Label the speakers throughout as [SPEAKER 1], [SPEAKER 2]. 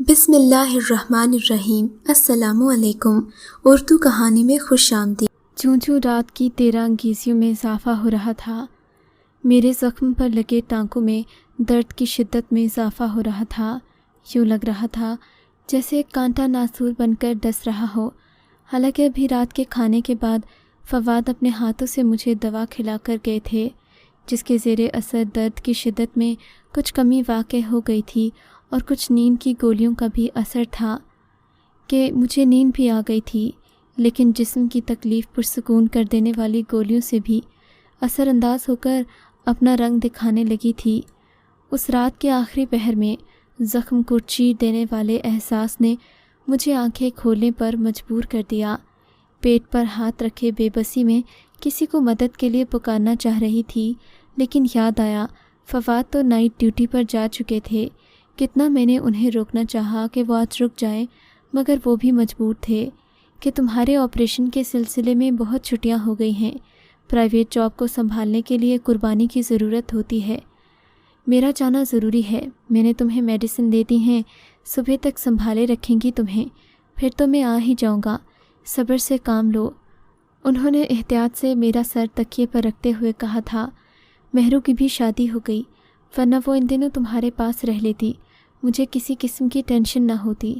[SPEAKER 1] بسم اللہ الرحمن الرحیم۔ السلام علیکم۔ اردو کہانی میں خوش آمدید۔
[SPEAKER 2] چوں چوں رات کی تیرہ انگیزیوں میں اضافہ ہو رہا تھا، میرے زخم پر لگے ٹانکوں میں درد کی شدت میں اضافہ ہو رہا تھا۔ یوں لگ رہا تھا جیسے ایک کانٹا ناسور بن کر ڈس رہا ہو۔ حالانکہ ابھی رات کے کھانے کے بعد فواد اپنے ہاتھوں سے مجھے دوا کھلا کر گئے تھے، جس کے زیر اثر درد کی شدت میں کچھ کمی واقع ہو گئی تھی اور کچھ نیند کی گولیوں کا بھی اثر تھا کہ مجھے نیند بھی آ گئی تھی، لیکن جسم کی تکلیف پرسکون کر دینے والی گولیوں سے بھی اثر انداز ہو کر اپنا رنگ دکھانے لگی تھی۔ اس رات کے آخری پہر میں زخم کو چیر دینے والے احساس نے مجھے آنکھیں کھولنے پر مجبور کر دیا۔ پیٹ پر ہاتھ رکھے بے بسی میں کسی کو مدد کے لیے پکارنا چاہ رہی تھی، لیکن یاد آیا فواد تو نائٹ ڈیوٹی پر جا چکے تھے۔ کتنا میں نے انہیں روکنا چاہا کہ وہ آج رک جائیں، مگر وہ بھی مجبور تھے کہ تمہارے آپریشن کے سلسلے میں بہت چھٹیاں ہو گئی ہیں، پرائیویٹ جاب کو سنبھالنے کے لیے قربانی کی ضرورت ہوتی ہے، میرا جانا ضروری ہے۔ میں نے تمہیں میڈیسن دے دی ہیں، صبح تک سنبھالے رکھیں گی تمہیں، پھر تو میں آ ہی جاؤں گا، صبر سے کام لو۔ انہوں نے احتیاط سے میرا سر تکیے پر رکھتے ہوئے کہا تھا، مہرو کی بھی شادی ہو گئی، ورنہ وہ ان دنوں تمہارے پاس رہ لیتی، مجھے کسی قسم کی ٹینشن نہ ہوتی۔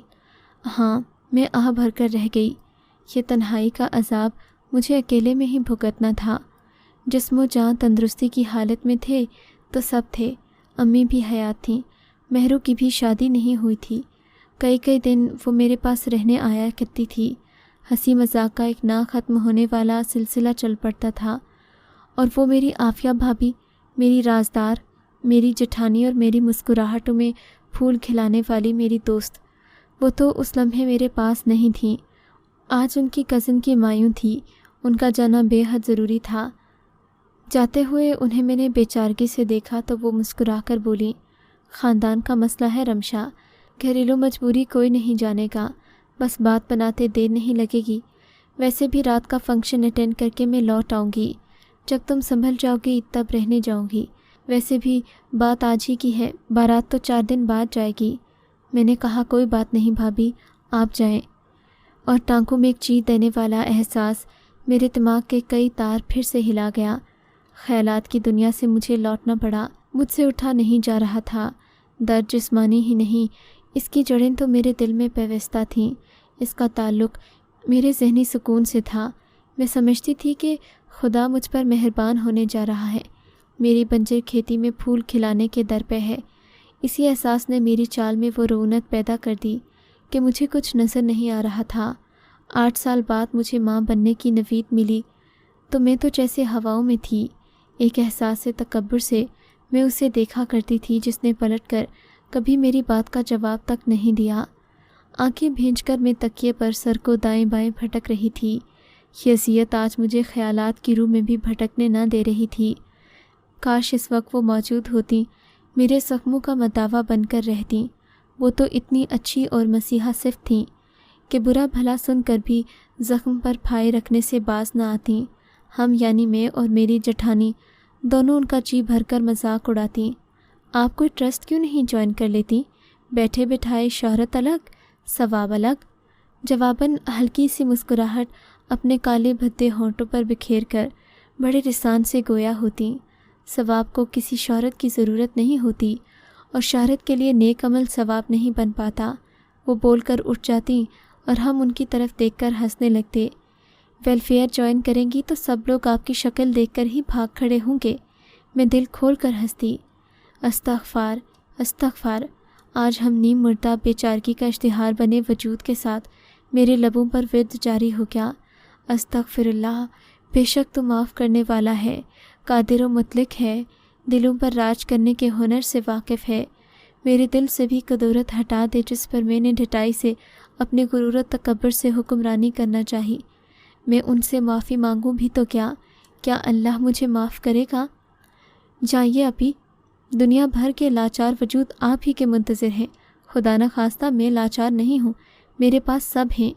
[SPEAKER 2] ہاں، میں آہ بھر کر رہ گئی۔ یہ تنہائی کا عذاب مجھے اکیلے میں ہی بھگتنا تھا۔ جسم و جان تندرستی کی حالت میں تھے تو سب تھے، امی بھی حیات تھیں، مہرو کی بھی شادی نہیں ہوئی تھی۔ کئی دن وہ میرے پاس رہنے آیا کرتی تھی، ہنسی مذاق کا ایک نہ ختم ہونے والا سلسلہ چل پڑتا تھا، اور وہ میری عافیہ بھابھی، میری رازدار، میری جٹھانی اور میری مسکراہٹوں میں پھول کھلانے والی میری دوست، وہ تو اس لمحے میرے پاس نہیں تھیں۔ آج ان کی کزن کی مایوں تھی، ان کا جانا بے حد ضروری تھا۔ جاتے ہوئے انہیں میں نے بے چارگی سے دیکھا تو وہ مسکرا کر بولی، خاندان کا مسئلہ ہے رمشا، گھریلو مجبوری کوئی نہیں جانے گا، بس بات بناتے دیر نہیں لگے گی۔ ویسے بھی رات کا فنکشن اٹینڈ کر کے میں لوٹ آؤں گی، جب تم سنبھل جاؤ گی تب رہنے جاؤں گی۔ ویسے بھی بات آج ہی کی ہے، بارات تو 4 دن بعد جائے گی۔ میں نے کہا، کوئی بات نہیں بھابھی، آپ جائیں۔ اور ٹانکوں میں ایک چیر دینے والا احساس میرے دماغ کے کئی تار پھر سے ہلا گیا۔ خیالات کی دنیا سے مجھے لوٹنا پڑا، مجھ سے اٹھا نہیں جا رہا تھا۔ درد جسمانی ہی نہیں، اس کی جڑیں تو میرے دل میں پیوستہ تھیں، اس کا تعلق میرے ذہنی سکون سے تھا۔ میں سمجھتی تھی کہ خدا مجھ پر مہربان ہونے جا رہا ہے، میری بنجر کھیتی میں پھول کھلانے کے در پہ ہے۔ اسی احساس نے میری چال میں وہ رونت پیدا کر دی کہ مجھے کچھ نظر نہیں آ رہا تھا۔ 8 سال بعد مجھے ماں بننے کی نوید ملی تو میں تو جیسے ہواؤں میں تھی۔ ایک احساس تکبر سے میں اسے دیکھا کرتی تھی جس نے پلٹ کر کبھی میری بات کا جواب تک نہیں دیا۔ آنکھیں بھیج کر میں تکیے پر سر کو دائیں بائیں بھٹک رہی تھی۔ یہ اذیت آج مجھے خیالات کی روح میں بھی بھٹکنے نہ دے رہی تھی۔ کاش اس وقت وہ موجود ہوتی، میرے زخموں کا مداوا بن کر رہتی۔ وہ تو اتنی اچھی اور مسیحا صفت تھیں کہ برا بھلا سن کر بھی زخم پر پھائے رکھنے سے باز نہ آتیں۔ ہم یعنی میں اور میری جٹھانی دونوں ان کا جی بھر کر مذاق اڑاتیں۔ آپ کوئی ٹرسٹ کیوں نہیں جوائن کر لیتی؟ بیٹھے بٹھائے شہرت الگ، ثواب الگ۔ جواباً ہلکی سی مسکراہٹ اپنے کالے بھدے ہونٹوں پر بکھیر کر بڑے رسان سے گویا ہوتی، ثواب کو کسی شہرت کی ضرورت نہیں ہوتی، اور شہرت کے لیے نیک عمل ثواب نہیں بن پاتا۔ وہ بول کر اٹھ جاتی اور ہم ان کی طرف دیکھ کر ہنسنے لگتے۔ ویلفیئر جوائن کریں گی تو سب لوگ آپ کی شکل دیکھ کر ہی بھاگ کھڑے ہوں گے۔ میں دل کھول کر ہنستی۔ استغفار استغفار۔ آج ہم نیم مردہ بے چارگی کا اشتہار بنے وجود کے ساتھ میرے لبوں پر ورد جاری ہو گیا۔ استغفر اللہ، بے شک تو معاف کرنے والا ہے، قادر و مطلق ہے، دلوں پر راج کرنے کے ہنر سے واقف ہے۔ میرے دل سے بھی کدورت ہٹا دے جس پر میں نے ڈھٹائی سے اپنے غرور و تکبر سے حکمرانی کرنا چاہی۔ میں ان سے معافی مانگوں بھی تو کیا اللہ مجھے معاف کرے گا؟ جائیے ابھی، دنیا بھر کے لاچار وجود آپ ہی کے منتظر ہیں۔ خدا نہ خواستہ میں لاچار نہیں ہوں، میرے پاس سب ہیں۔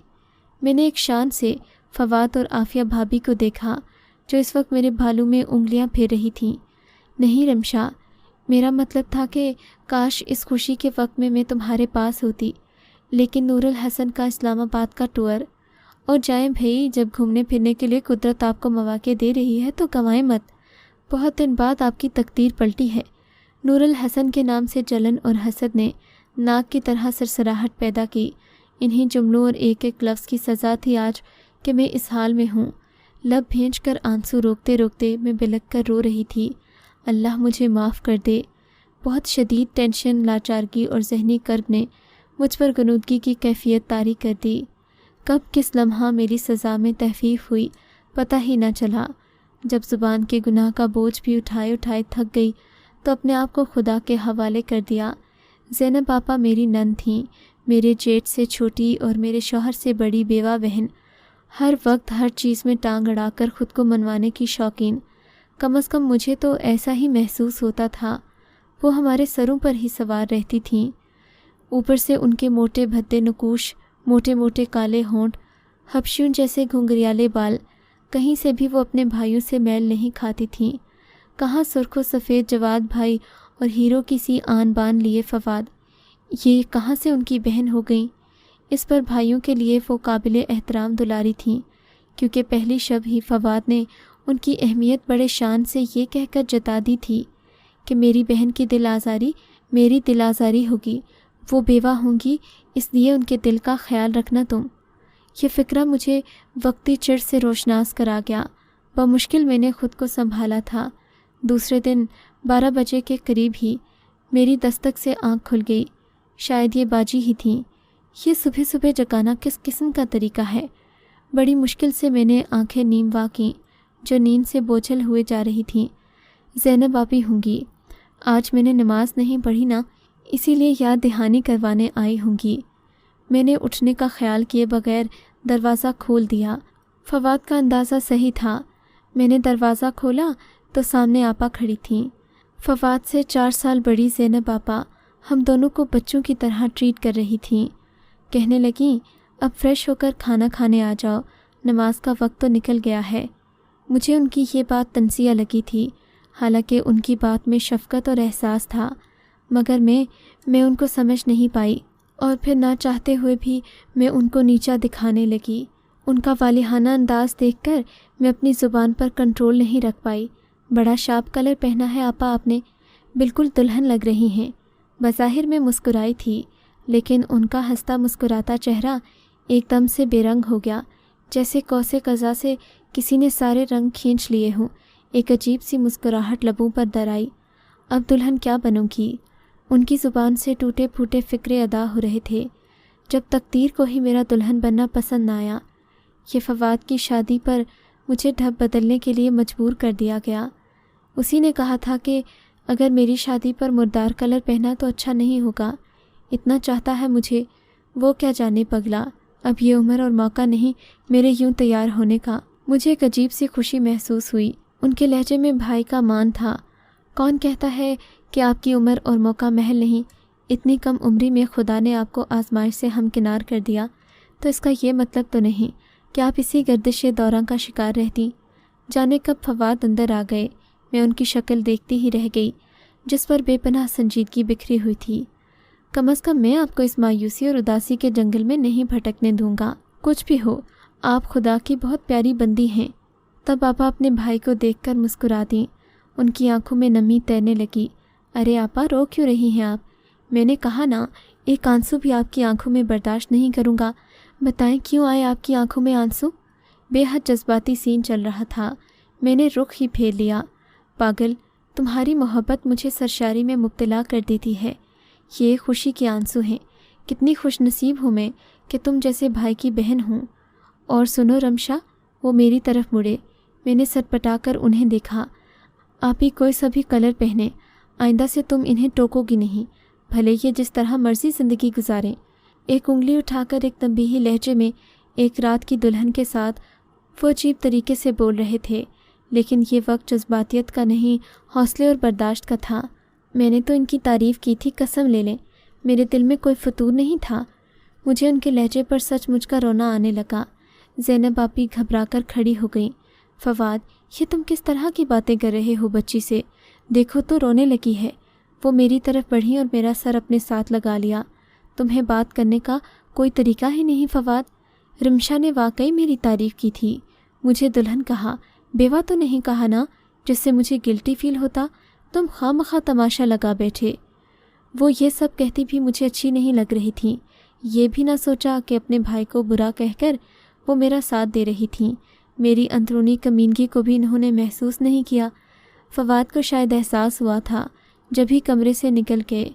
[SPEAKER 2] میں نے ایک شان سے فواد اور عافیہ بھابھی کو دیکھا جو اس وقت میرے بھالوں میں انگلیاں پھیر رہی تھیں۔ نہیں رمشا، میرا مطلب تھا کہ کاش اس خوشی کے وقت میں تمہارے پاس ہوتی، لیکن نور الحسن کا اسلام آباد کا ٹور، اور جائیں بھائی، جب گھومنے پھرنے کے لیے قدرت آپ کو مواقع دے رہی ہے تو گنوائیں مت، بہت دن بعد آپ کی تقدیر پلٹی ہے۔ نور الحسن کے نام سے جلن اور حسد نے ناک کی طرح سرسراہٹ پیدا کی۔ انہی جملوں اور ایک ایک لفظ کی سزا تھی آج کہ میں اس حال میں ہوں۔ لب بھینچ کر آنسو روکتے روکتے میں بلک کر رو رہی تھی، اللہ مجھے معاف کر دے۔ بہت شدید ٹینشن، لاچارگی اور ذہنی کرب نے مجھ پر غنودگی کی کیفیت طاری کر دی۔ کب کس لمحہ میری سزا میں تخفیف ہوئی پتہ ہی نہ چلا۔ جب زبان کے گناہ کا بوجھ بھی اٹھائے اٹھائے تھک گئی تو اپنے آپ کو خدا کے حوالے کر دیا۔ زینب آپا میری نند تھیں، میرے جیٹ سے چھوٹی اور میرے شوہر سے بڑی بیوہ بہن، ہر وقت ہر چیز میں ٹانگ اڑا کر خود کو منوانے کی شوقین۔ کم از کم مجھے تو ایسا ہی محسوس ہوتا تھا۔ وہ ہمارے سروں پر ہی سوار رہتی تھیں، اوپر سے ان کے موٹے بھدے نقوش، موٹے موٹے کالے ہونٹ، حبشیوں جیسے گھنگریالے بال، کہیں سے بھی وہ اپنے بھائیوں سے میل نہیں کھاتی تھیں۔ کہاں سرخ و سفید جواد بھائی اور ہیرو کی سی آن بان لیے فواد، یہ کہاں سے ان کی بہن ہو گئیں؟ اس پر بھائیوں کے لیے وہ قابل احترام دلاری تھیں، کیونکہ پہلی شب ہی فواد نے ان کی اہمیت بڑے شان سے یہ کہہ کر جتا دی تھی کہ میری بہن کی دل آزاری میری دل آزاری ہوگی، وہ بیوہ ہوں گی، اس لیے ان کے دل کا خیال رکھنا تم۔ یہ فکرہ مجھے وقتی چڑ سے روشناس کرا گیا۔ بمشکل میں نے خود کو سنبھالا تھا۔ دوسرے دن 12 بجے کے قریب ہی میری دستک سے آنکھ کھل گئی، شاید یہ باجی ہی تھیں۔ یہ صبح صبح جگانا کس قسم کا طریقہ ہے؟ بڑی مشکل سے میں نے آنکھیں نیم وا کیں جو نیند سے بوجھل ہوئے جا رہی تھیں۔ زینب آپی ہوں گی، آج میں نے نماز نہیں پڑھی نا، اسی لیے یاد دہانی کروانے آئی ہوں گی۔ میں نے اٹھنے کا خیال کیے بغیر دروازہ کھول دیا۔ فواد کا اندازہ صحیح تھا۔ میں نے دروازہ کھولا تو سامنے آپا کھڑی تھیں، فواد سے 4 سال بڑی زینب آپا ہم دونوں کو بچوں کی طرح ٹریٹ کر رہی تھیں۔ کہنے لگیں، اب فریش ہو کر کھانا کھانے آ جاؤ، نماز کا وقت تو نکل گیا ہے۔ مجھے ان کی یہ بات تنزیہ لگی تھی، حالانکہ ان کی بات میں شفقت اور احساس تھا، مگر میں ان کو سمجھ نہیں پائی، اور پھر نہ چاہتے ہوئے بھی میں ان کو نیچا دکھانے لگی۔ ان کا والہانہ انداز دیکھ کر میں اپنی زبان پر کنٹرول نہیں رکھ پائی۔ بڑا شارپ کلر پہنا ہے آپا آپ نے، بالکل دلہن لگ رہی ہیں۔ بظاہر میں مسکرائی تھی، لیکن ان کا ہنستا مسکراتا چہرہ ایک دم سے بے رنگ ہو گیا، جیسے قوس قزح سے کسی نے سارے رنگ کھینچ لیے ہوں۔ ایک عجیب سی مسکراہٹ لبوں پر در آئی۔ اب دلہن کیا بنوں گی؟ ان کی زبان سے ٹوٹے پھوٹے فقرے ادا ہو رہے تھے، جب تقدیر کو ہی میرا دلہن بننا پسند نہ آیا۔ یہ فواد کی شادی پر مجھے ڈھب بدلنے کے لیے مجبور کر دیا گیا۔ اسی نے کہا تھا کہ اگر میری شادی پر مردار کلر پہنا تو اچھا نہیں ہوگا، اتنا چاہتا ہے مجھے، وہ کیا جانے پگلا، اب یہ عمر اور موقع نہیں میرے یوں تیار ہونے کا۔ مجھے ایک عجیب سی خوشی محسوس ہوئی۔ ان کے لہجے میں بھائی کا مان تھا۔ کون کہتا ہے کہ آپ کی عمر اور موقع محل نہیں؟ اتنی کم عمری میں خدا نے آپ کو آزمائش سے ہمکنار کر دیا، تو اس کا یہ مطلب تو نہیں کہ آپ اسی گردش دوراں کا شکار رہتی۔ جانے کب فواد اندر آ گئے، میں ان کی شکل دیکھتی ہی رہ گئی جس پر بے پناہ سنجیدگی بکھری ہوئی تھی۔ کم از کم میں آپ کو اس مایوسی اور اداسی کے جنگل میں نہیں بھٹکنے دوں گا۔ کچھ بھی ہو، آپ خدا کی بہت پیاری بندی ہیں۔ تب آپا اپنے بھائی کو دیکھ کر مسکرا دیں۔ ان کی آنکھوں میں نمی تیرنے لگی۔ ارے آپا، رو کیوں رہی ہیں آپ؟ میں نے کہا نا، ایک آنسو بھی آپ کی آنکھوں میں برداشت نہیں کروں گا۔ بتائیں کیوں آئے آپ کی آنکھوں میں آنسو؟ بے حد جذباتی سین چل رہا تھا۔ میں نے رخ ہی پھیر لیا۔ پاگل، تمہاری محبت مجھے سرشاری میں مبتلا کر دیتی ہے۔ یہ خوشی کے آنسو ہیں۔ کتنی خوش نصیب ہوں میں کہ تم جیسے بھائی کی بہن ہوں۔ اور سنو رمشا، وہ میری طرف مڑے۔ میں نے سر پٹا کر انہیں دیکھا۔ آپ ہی کوئی سبھی کلر پہنے، آئندہ سے تم انہیں ٹوکو گی نہیں، بھلے یہ جس طرح مرضی زندگی گزاریں۔ ایک انگلی اٹھا کر ایک تنبیہی لہجے میں ایک رات کی دلہن کے ساتھ وہ عجیب طریقے سے بول رہے تھے، لیکن یہ وقت جذباتیت کا نہیں، حوصلے اور برداشت کا تھا۔ میں نے تو ان کی تعریف کی تھی، قسم لے لیں، میرے دل میں کوئی فتور نہیں تھا۔ مجھے ان کے لہجے پر سچ مچ کا رونا آنے لگا۔ زینب آپی گھبرا کر کھڑی ہو گئیں۔ فواد، یہ تم کس طرح کی باتیں کر رہے ہو بچی سے؟ دیکھو تو رونے لگی ہے۔ وہ میری طرف بڑھی اور میرا سر اپنے ساتھ لگا لیا۔ تمہیں بات کرنے کا کوئی طریقہ ہی نہیں فواد۔ رمشا نے واقعی میری تعریف کی تھی، مجھے دلہن کہا، بیوہ تو نہیں کہا نا، جس سے مجھے گلٹی فیل ہوتا۔ تم خواہ تماشا لگا بیٹھے۔ وہ یہ سب کہتی بھی مجھے اچھی نہیں لگ رہی تھیں۔ یہ بھی نہ سوچا کہ اپنے بھائی کو برا کہہ کر وہ میرا ساتھ دے رہی تھیں۔ میری اندرونی کمینگی کو بھی انہوں نے محسوس نہیں کیا۔ فواد کو شاید احساس ہوا تھا۔ جب ہی کمرے سے نکل کے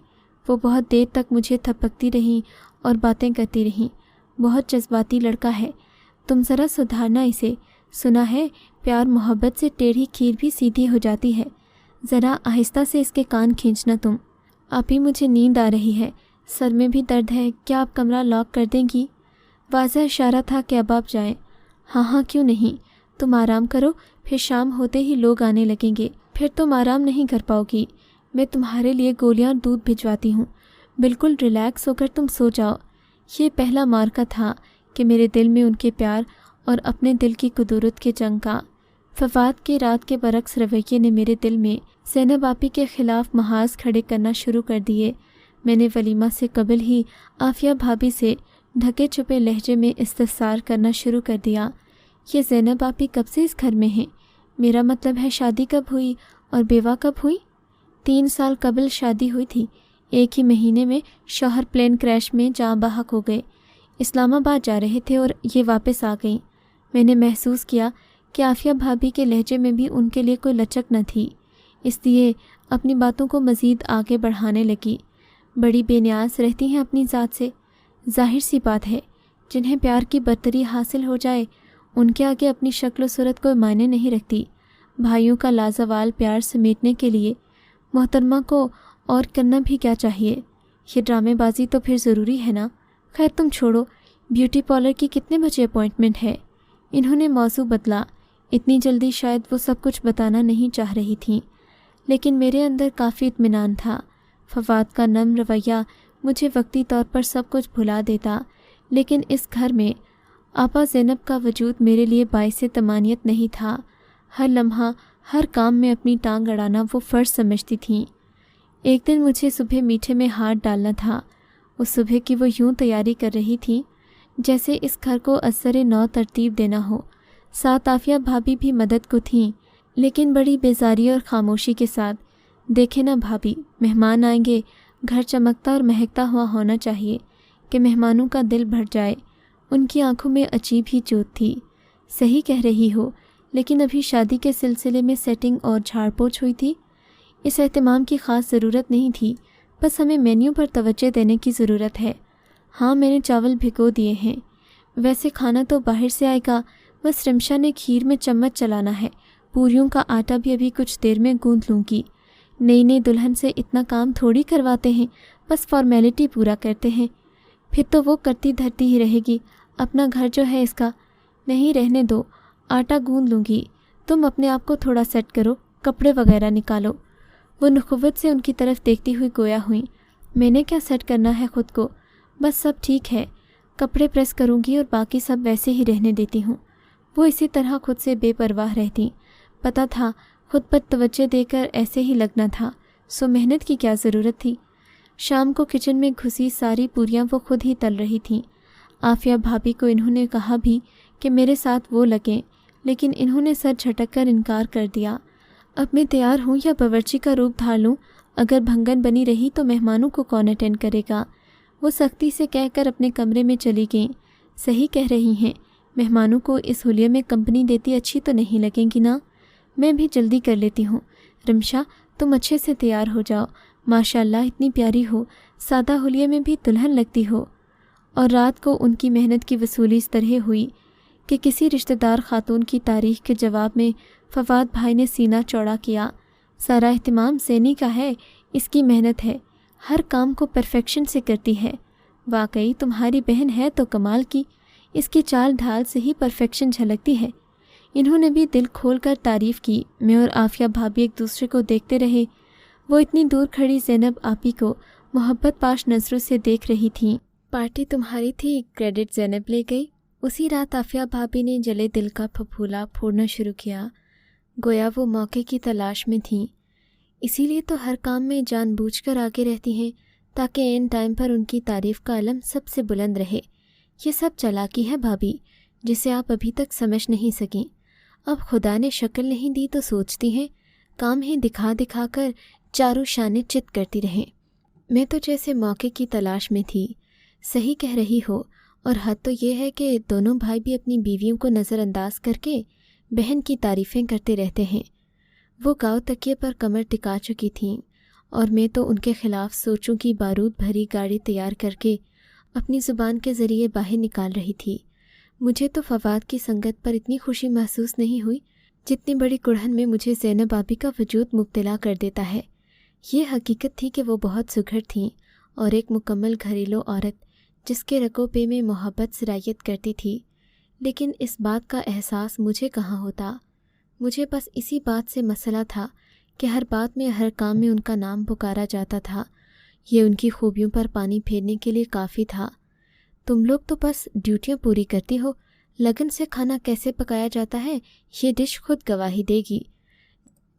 [SPEAKER 2] وہ بہت دیر تک مجھے تھپکتی رہیں اور باتیں کرتی رہیں۔ بہت جذباتی لڑکا ہے، تم ذرا سدھارنا اسے۔ سنا ہے پیار محبت سے ٹیڑھی کھیر بھی سیدھی ہو جاتی ہے، ذرا آہستہ سے اس کے کان کھینچنا تم۔ آپ ہی مجھے نیند آ رہی ہے، سر میں بھی درد ہے، کیا آپ کمرہ لاک کر دیں گی؟ واضح اشارہ تھا کہ اب آپ جائیں۔ ہاں کیوں نہیں، تم آرام کرو، پھر شام ہوتے ہی لوگ آنے لگیں گے، پھر تم آرام نہیں کر پاؤ گی۔ میں تمہارے لیے گولیاں اور دودھ بھجواتی ہوں، بالکل ریلیکس ہو کر تم سو جاؤ۔ یہ پہلا مارکا تھا کہ میرے دل میں ان کے پیار اور اپنے دل کی قدورت کے جنگ کا۔ فواد کے رات کے برعکس رویے نے میرے دل میں زینب آپی کے خلاف محاذ کھڑے کرنا شروع کر دیے۔ میں نے ولیمہ سے قبل ہی عافیہ بھابھی سے ڈھکے چھپے لہجے میں استفسار کرنا شروع کر دیا، یہ زینب آپی کب سے اس گھر میں ہیں؟ میرا مطلب ہے شادی کب ہوئی اور بیوہ کب ہوئی؟ 3 سال قبل شادی ہوئی تھی، 1 ہی مہینے میں شوہر پلین کریش میں جاں بحق ہو گئے۔ اسلام آباد جا رہے تھے اور یہ واپس آ گئیں۔ میں نے محسوس کیا کہ عافیہ بھابھی کے لہجے میں بھی ان کے لیے کوئی لچک نہ تھی، اس لیے اپنی باتوں کو مزید آگے بڑھانے لگی۔ بڑی بے نیاز رہتی ہیں اپنی ذات سے، ظاہر سی بات ہے، جنہیں پیار کی برتری حاصل ہو جائے ان کے آگے اپنی شکل و صورت کوئی معنی نہیں رکھتی۔ بھائیوں کا لازوال پیار سمیٹنے کے لیے محترمہ کو اور کرنا بھی کیا چاہیے؟ یہ ڈرامے بازی تو پھر ضروری ہے نا۔ خیر تم چھوڑو، بیوٹی پارلر کی کتنے بجے اپوائنٹمنٹ ہے؟ انہوں نے موضوع بدلا۔ اتنی جلدی شاید وہ سب کچھ بتانا نہیں چاہ رہی تھیں، لیکن میرے اندر کافی اطمینان تھا۔ فواد کا نرم رویہ مجھے وقتی طور پر سب کچھ بھلا دیتا، لیکن اس گھر میں آپا زینب کا وجود میرے لیے باعث طمانینت نہیں تھا۔ ہر لمحہ ہر کام میں اپنی ٹانگ اڑانا وہ فرض سمجھتی تھیں۔ ایک دن مجھے صبح میٹھے میں ہاتھ ڈالنا تھا۔ اس صبح کی وہ یوں تیاری کر رہی تھیں جیسے اس گھر کو ازسر نو ترتیب دینا ہو۔ ساتھ عافیہ بھابھی بھی مدد کو تھیں، لیکن بڑی بیزاری اور خاموشی کے ساتھ۔ دیکھے نا بھابھی، مہمان آئیں گے، گھر چمکتا اور مہکتا ہوا ہونا چاہیے کہ مہمانوں کا دل بھر جائے۔ ان کی آنکھوں میں عجیب ہی جوت تھی۔ صحیح کہہ رہی ہو، لیکن ابھی شادی کے سلسلے میں سیٹنگ اور جھاڑ پوچھ ہوئی تھی، اس اہتمام کی خاص ضرورت نہیں تھی، بس ہمیں مینیو پر توجہ دینے کی ضرورت ہے۔ ہاں میں نے چاول بھگو دیے ہیں، ویسے کھانا تو باہر سے آئے گا، بس رمشا نے کھیر میں چمچ چلانا ہے، پوریوں کا آٹا بھی ابھی کچھ دیر میں گوندھ لوں گی۔ نئی دلہن سے اتنا کام تھوڑی کرواتے ہیں، بس فارمیلٹی پورا کرتے ہیں، پھر تو وہ کرتی دھرتی ہی رہے گی، اپنا گھر جو ہے اس کا۔ نہیں رہنے دو، آٹا گوندھ لوں گی، تم اپنے آپ کو تھوڑا سیٹ کرو، کپڑے وغیرہ نکالو۔ وہ نخوت سے ان کی طرف دیکھتی ہوئی گویا ہوئیں۔ میں نے کیا سیٹ کرنا ہے خود کو، بس سب ٹھیک ہے، کپڑے پریس کروں گی اور باقی سب ویسے ہی رہنے دیتی ہوں۔ وہ اسی طرح خود سے بے پرواہ رہتی، پتہ تھا خود پر توجہ دے کر ایسے ہی لگنا تھا، سو محنت کی کیا ضرورت تھی۔ شام کو کچن میں گھسی ساری پوریاں وہ خود ہی تل رہی تھیں۔ عافیہ بھابھی کو انہوں نے کہا بھی کہ میرے ساتھ وہ لگیں، لیکن انہوں نے سر جھٹک کر انکار کر دیا۔ اب میں تیار ہوں یا باورچی کا روپ دھار لوں؟ اگر بھنگن بنی رہی تو مہمانوں کو کون اٹینڈ کرے گا؟ وہ سختی سے کہہ کر اپنے کمرے میں چلی گئیں۔ صحیح کہہ رہی ہیں، مہمانوں کو اس حلیے میں کمپنی دیتی اچھی تو نہیں لگیں گی نا۔ میں بھی جلدی کر لیتی ہوں۔ رمشا تم اچھے سے تیار ہو جاؤ، ماشاءاللہ اتنی پیاری ہو، سادہ حلیے میں بھی دلہن لگتی ہو۔ اور رات کو ان کی محنت کی وصولی اس طرح ہوئی کہ کسی رشتہ دار خاتون کی تعریف کے جواب میں فواد بھائی نے سینہ چوڑا کیا۔ سارا اہتمام زینی کا ہے، اس کی محنت ہے، ہر کام کو پرفیکشن سے کرتی ہے۔ واقعی تمہاری بہن ہے تو کمال کی، اس کی چال ڈھال سے ہی پرفیکشن جھلکتی ہے۔ انہوں نے بھی دل کھول کر تعریف کی۔ میں اور عافیہ بھابھی ایک دوسرے کو دیکھتے رہے۔ وہ اتنی دور کھڑی زینب آپی کو محبت پاش نظروں سے دیکھ رہی تھیں۔ پارٹی تمہاری تھی، کریڈٹ زینب لے گئی۔ اسی رات عافیہ بھابھی نے جلے دل کا پھپھولا پھوڑنا شروع کیا، گویا وہ موقع کی تلاش میں تھیں۔ اسی لیے تو ہر کام میں جان بوجھ کر آگے رہتی ہیں تاکہ عین ٹائم پر ان کی تعریف کا علم سب سے بلند رہے۔ یہ سب چالاکی ہے بھابھی، جسے آپ ابھی تک سمجھ نہیں سکیں۔ اب خدا نے شکل نہیں دی تو سوچتی ہیں کام ہی دکھا دکھا کر چاروں شانے چت کرتی رہیں۔ میں تو جیسے موقع کی تلاش میں تھی۔ صحیح کہہ رہی ہو، اور حد تو یہ ہے کہ دونوں بھائی بھی اپنی بیویوں کو نظر انداز کر کے بہن کی تعریفیں کرتے رہتے ہیں۔ وہ گاؤں تکیے پر کمر ٹکا چکی تھیں، اور میں تو ان کے خلاف سوچوں کی بارود بھری گاڑی تیار کر کے اپنی زبان کے ذریعے باہر نکال رہی تھی۔ مجھے تو فواد کی سنگت پر اتنی خوشی محسوس نہیں ہوئی جتنی بڑی کڑھن میں مجھے زینب آپی کا وجود مبتلا کر دیتا ہے۔ یہ حقیقت تھی کہ وہ بہت سگھڑ تھیں اور ایک مکمل گھریلو عورت جس کے رکو پے میں محبت سرایت کرتی تھی، لیکن اس بات کا احساس مجھے کہاں ہوتا۔ مجھے بس اسی بات سے مسئلہ تھا کہ ہر بات میں، ہر کام میں ان کا نام پکارا جاتا تھا۔ یہ ان کی خوبیوں پر پانی پھیرنے کے لیے کافی تھا۔ تم لوگ تو بس ڈیوٹیاں پوری کرتی ہو، لگن سے کھانا کیسے پکایا جاتا ہے یہ ڈش خود گواہی دے گی۔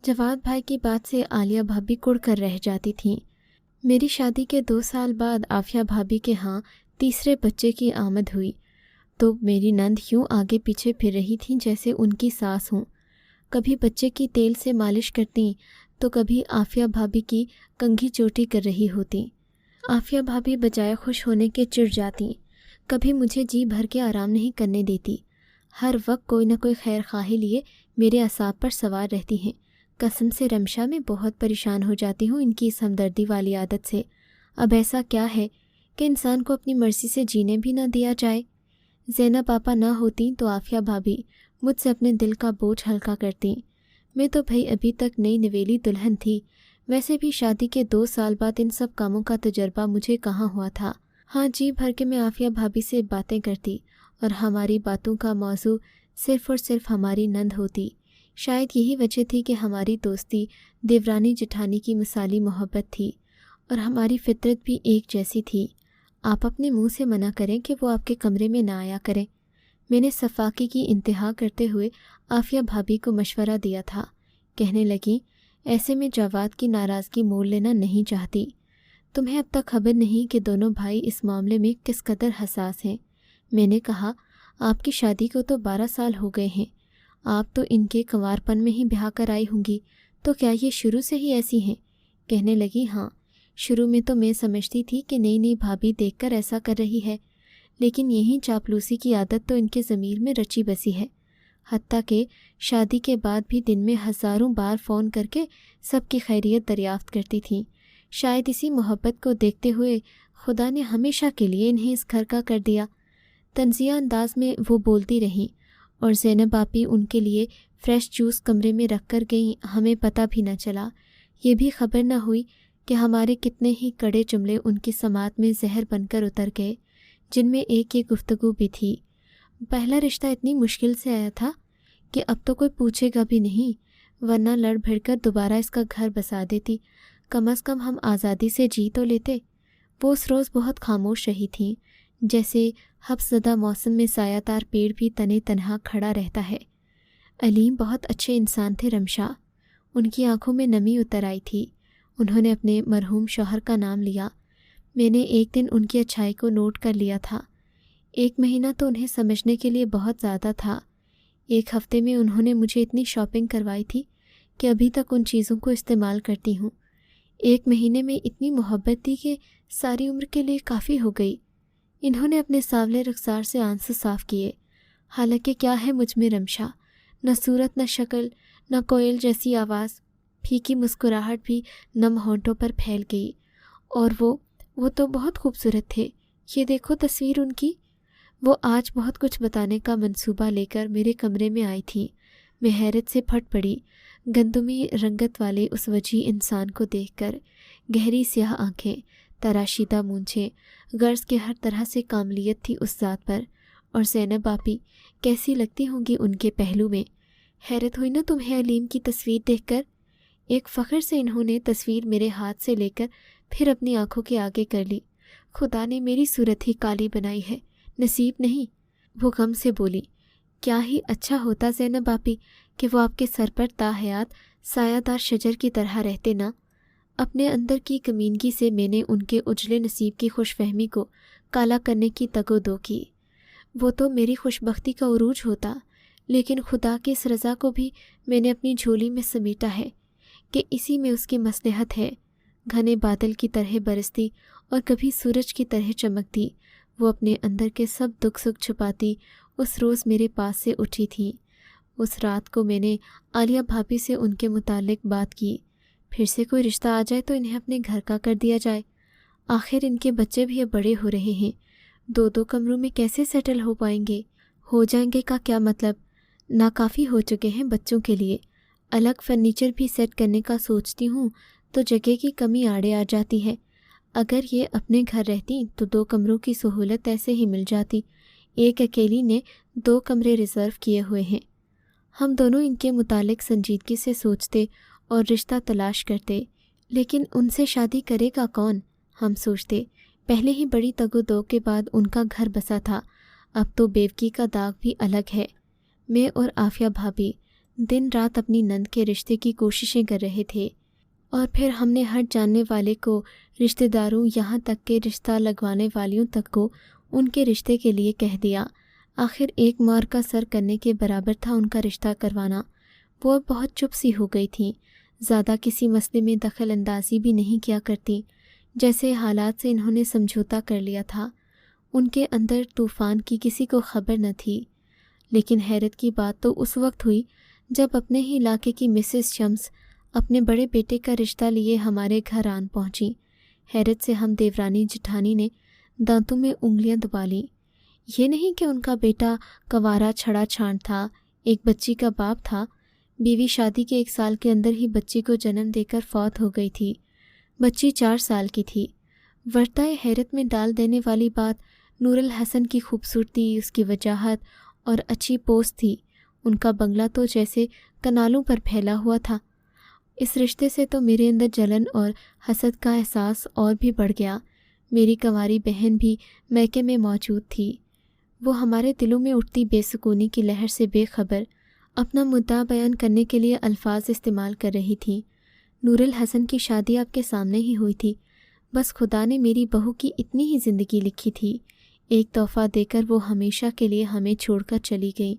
[SPEAKER 2] جواد بھائی کی بات سے عالیہ بھابھی کڑ کر رہ جاتی تھیں۔ میری شادی کے 2 سال بعد عافیہ بھابھی کے ہاں تیسرے بچے کی آمد ہوئی تو میری نند یوں آگے پیچھے پھر رہی تھیں جیسے ان کی ساس ہوں۔ کبھی بچے کی تیل سے مالش کرتیں تو کبھی عافیہ بھابھی کی کنگھی چوٹی کر رہی ہوتیں۔ عافیہ بھابھی بجائے خوش ہونے کے چڑ جاتیں، کبھی مجھے جی بھر کے آرام نہیں کرنے دیتی۔ ہر وقت کوئی نہ کوئی خیر خواہی لیے میرے اعصاب پر سوار رہتی ہیں۔ قسم سے رمشا میں بہت پریشان ہو جاتی ہوں ان کی اس ہمدردی والی عادت سے۔ اب ایسا کیا ہے کہ انسان کو اپنی مرضی سے جینے بھی نہ دیا جائے؟ زینب آپا نہ ہوتیں تو عافیہ بھابھی مجھ سے اپنے دل کا بوجھ ہلکا کرتیں۔ میں تو بھئی ابھی تک نئی نویلی دلہن تھی، ویسے بھی شادی کے 2 سال بعد ان سب کاموں کا تجربہ مجھے کہاں ہوا تھا۔ ہاں جی بھر کے میں عافیہ بھابھی سے باتیں کرتی، اور ہماری باتوں کا موضوع صرف اور صرف ہماری نند ہوتی۔ شاید یہی وجہ تھی کہ ہماری دوستی دیورانی جٹھانی کی مثالی محبت تھی، اور ہماری فطرت بھی ایک جیسی تھی۔ آپ اپنے منہ سے منع کریں کہ وہ آپ کے کمرے میں نہ آیا کریں۔ میں نے صفاقی کی انتہا کرتے ہوئے عافیہ بھابھی کو مشورہ دیا تھا۔ کہنے لگیں ایسے میں جواد کی ناراضگی مول لینا نہیں چاہتی۔ تمہیں اب تک خبر نہیں کہ دونوں بھائی اس معاملے میں کس قدر حساس ہیں۔ میں نے کہا آپ کی شادی کو تو 12 سال ہو گئے ہیں، آپ تو ان کے کنوارپن میں ہی بیاہ کر آئی ہوں گی، تو کیا یہ شروع سے ہی ایسی ہیں؟ کہنے لگی ہاں، شروع میں تو میں سمجھتی تھی کہ نئی نئی بھابھی دیکھ کر ایسا کر رہی ہے، لیکن یہی چاپلوسی کی عادت تو ان کے ضمیر میں رچی بسی ہے۔ حتیٰ کہ شادی کے بعد بھی دن میں ہزاروں بار فون کر کے سب کی خیریت دریافت کرتی تھیں۔ شاید اسی محبت کو دیکھتے ہوئے خدا نے ہمیشہ کے لیے انہیں اس گھر کا کر دیا۔ طنزیہ انداز میں وہ بولتی رہیں، اور زینب آپی ان کے لیے فریش جوس کمرے میں رکھ کر گئیں۔ ہمیں پتہ بھی نہ چلا، یہ بھی خبر نہ ہوئی کہ ہمارے کتنے ہی کڑے جملے ان کی سماعت میں زہر بن کر اتر گئے، جن میں ایک یہ گفتگو بھی تھی۔ پہلا رشتہ اتنی مشکل سے آیا تھا کہ اب تو کوئی پوچھے گا بھی نہیں، ورنہ لڑ بھڑ کر دوبارہ اس کا گھر بسا دیتی۔ کم از کم ہم آزادی سے جی تو لیتے۔ وہ اس روز بہت خاموش رہی تھیں، جیسے حبس زدہ موسم میں سایہ دار پیڑ بھی تنے تنہا کھڑا رہتا ہے۔ علیم بہت اچھے انسان تھے رمشا۔ ان کی آنکھوں میں نمی اتر آئی تھی۔ انہوں نے اپنے مرحوم شوہر کا نام لیا۔ میں نے ایک دن ان کی اچھائی کو نوٹ کر لیا تھا۔ 1 مہینہ تو انہیں سمجھنے کے لیے بہت زیادہ تھا۔ 1 ہفتے میں انہوں نے مجھے اتنی شاپنگ کروائی تھی کہ ابھی تک ان چیزوں کو استعمال کرتی ہوں۔ 1 مہینے میں اتنی محبت دی کہ ساری عمر کے لیے کافی ہو گئی۔ انہوں نے اپنے سانولے رخسار سے آنسو صاف کیے۔ حالانکہ کیا ہے مجھ میں رمشا، نہ صورت نہ شکل، نہ کوئل جیسی آواز، پھیکی مسکراہٹ بھی نم ہونٹوں پر پھیل گئی۔ اور وہ تو بہت خوبصورت تھے۔ یہ دیکھو تصویر ان کی۔ وہ آج بہت کچھ بتانے کا منصوبہ لے کر میرے کمرے میں آئی تھیں۔ میں حیرت سے پھٹ پڑی گندمی رنگت والے اس وجیح انسان کو دیکھ کر۔ گہری سیاہ آنکھیں، تراشیدہ مونچھیں، غرض کے ہر طرح سے کاملیت تھی اس ذات پر۔ اور زینب آپی کیسی لگتی ہوں گی ان کے پہلو میں۔ حیرت ہوئی نا تمہیں علیم کی تصویر دیکھ کر؟ ایک فخر سے انہوں نے تصویر میرے ہاتھ سے لے کر پھر اپنی آنکھوں کے آگے کر لی۔ خدا نے میری صورت ہی کالی بنائی ہے، نصیب نہیں۔ وہ غم سے بولی، کیا ہی اچھا ہوتا زینب آپی کہ وہ آپ کے سر پر تا حیات سایہ دار شجر کی طرح رہتے نا۔ اپنے اندر کی کمینگی سے میں نے ان کے اجلے نصیب کی خوش فہمی کو کالا کرنے کی تگ و دو کی۔ وہ تو میری خوش بختی کا عروج ہوتا، لیکن خدا کی اس رضا کو بھی میں نے اپنی جھولی میں سمیٹا ہے کہ اسی میں اس کی مصلحت ہے۔ گھنے بادل کی طرح برستی اور کبھی سورج کی طرح چمکتی، وہ اپنے اندر کے سب دکھ سکھ چھپاتی اس روز میرے پاس سے اٹھی تھیں۔ اس رات کو میں نے عالیہ بھابھی سے ان کے متعلق بات کی، پھر سے کوئی رشتہ آ جائے تو انہیں اپنے گھر کا کر دیا جائے۔ آخر ان کے بچے بھی اب بڑے ہو رہے ہیں، 2 کمروں میں کیسے سیٹل ہو پائیں گے؟ ہو جائیں گے کا کیا مطلب، ناکافی ہو چکے ہیں بچوں کے لیے۔ الگ فرنیچر بھی سیٹ کرنے کا سوچتی ہوں تو جگہ کی کمی آڑے آ جاتی ہے۔ اگر یہ اپنے گھر رہتی تو 2 کمروں کی سہولت ایسے ہی مل جاتی۔ ایک اکیلی نے 2 کمرے ریزرو کیے ہوئے ہیں۔ ہم دونوں ان کے متعلق سنجیدگی سے سوچتے اور رشتہ تلاش کرتے، لیکن ان سے شادی کرے گا کون؟ ہم سوچتے، پہلے ہی بڑی تگ و دو کے بعد ان کا گھر بسا تھا، اب تو بیوگی کا داغ بھی الگ ہے۔ میں اور عافیہ بھابھی دن رات اپنی نند کے رشتے کی کوششیں کر رہے تھے، اور پھر ہم نے ہر جاننے والے کو، رشتہ داروں، یہاں تک کہ رشتہ لگوانے والیوں تک کو ان کے رشتے کے لیے کہہ دیا۔ آخر ایک مار کا سر کرنے کے برابر تھا ان کا رشتہ کروانا۔ وہ اب بہت چپ سی ہو گئی تھیں، زیادہ کسی مسئلے میں دخل اندازی بھی نہیں کیا کرتی، جیسے حالات سے انہوں نے سمجھوتا کر لیا تھا۔ ان کے اندر طوفان کی کسی کو خبر نہ تھی۔ لیکن حیرت کی بات تو اس وقت ہوئی جب اپنے ہی علاقے کی مسز شمس اپنے بڑے بیٹے کا رشتہ لیے ہمارے گھر آن پہنچی۔ حیرت سے ہم دیورانی جٹھانی نے دانتوں میں انگلیاں دبا لیں۔ یہ نہیں کہ ان کا بیٹا کنوارا چھڑا چھان تھا، ایک بچی کا باپ تھا۔ بیوی شادی کے 1 سال کے اندر ہی بچی کو جنم دے کر فوت ہو گئی تھی۔ بچی 4 سال کی تھی۔ ورطۂ حیرت میں ڈال دینے والی بات نور الحسن کی خوبصورتی، اس کی وجاہت اور اچھی پوست تھی۔ ان کا بنگلہ تو جیسے کنالوں پر پھیلا ہوا تھا۔ اس رشتے سے تو میرے اندر جلن اور حسد کا احساس اور بھی بڑھ گیا۔ میری کنواری بہن بھی میکے میں موجود تھی۔ وہ ہمارے دلوں میں اٹھتی بے سکونی کی لہر سے بے خبر اپنا مدعا بیان کرنے کے لیے الفاظ استعمال کر رہی تھی۔ نور الحسن کی شادی آپ کے سامنے ہی ہوئی تھی، بس خدا نے میری بہو کی اتنی ہی زندگی لکھی تھی۔ ایک تحفہ دے کر وہ ہمیشہ کے لیے ہمیں چھوڑ کر چلی گئیں۔